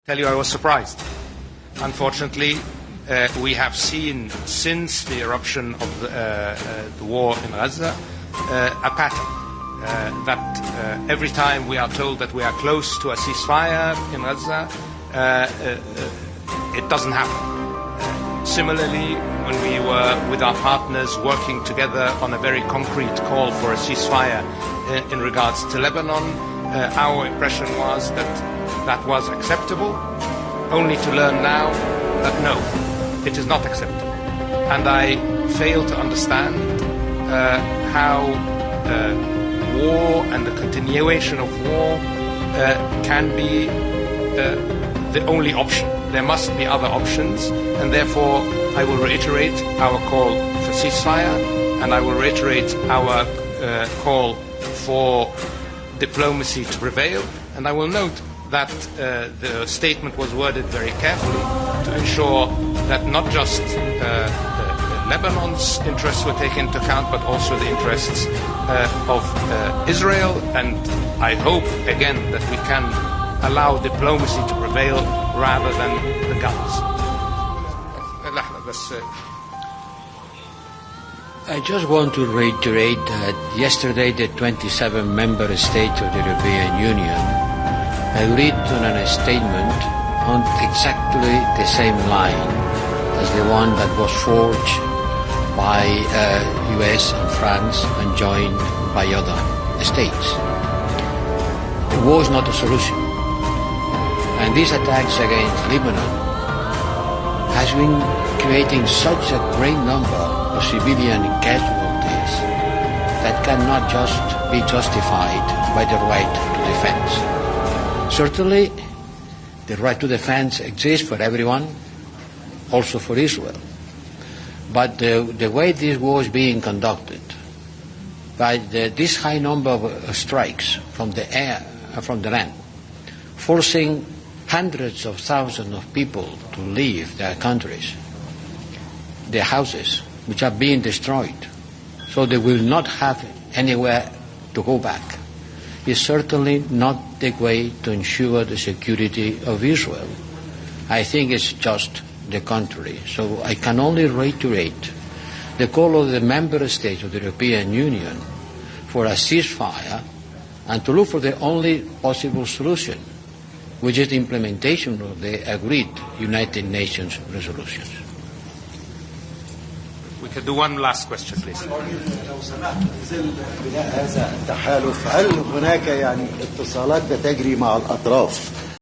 tell you I was surprised. Unfortunately, we have seen since the eruption of the war in Gaza a pattern that every time we are told that we are close to a ceasefire in Gaza, it doesn't happen. Similarly, when we were with our partners working together on a very concrete call for a ceasefire in regards to Lebanon, our impression was that that was acceptable, only to learn now that no, it is not acceptable. And I fail to understand how war and the continuation of war can be the only option. There must be other options, and therefore I will reiterate our call for ceasefire, and I will reiterate our call for diplomacy to prevail, and I will note that the statement was worded very carefully to ensure that not just Lebanon's interests were taken into account, but also the interests of Israel, and I hope again that we can allow diplomacy to prevail rather than the guns. I just want to reiterate that yesterday the 27 member states of the European Union agreed on a statement on exactly the same line as the one that was forged by US and France and joined by other states. The war is not a solution. And these attacks against Lebanon has been creating such a great number of civilian casualties that cannot just be justified by the right to defense. Certainly, the right to defense exists for everyone, also for Israel. But the way this war is being conducted, by this high number of strikes from the air and from the land, forcing hundreds of thousands of people to leave their countries, their houses, which are being destroyed, so they will not have anywhere to go back, is certainly not the way to ensure the security of Israel. I think it's just the contrary. So I can only reiterate the call of the member states of the European Union for a ceasefire and to look for the only possible solution, which is the implementation of the agreed United Nations resolutions. We can do one last question, please. لو سمحت بظل بناء هذا التحالف هل هناك يعني اتصالات بتجري مع الأطراف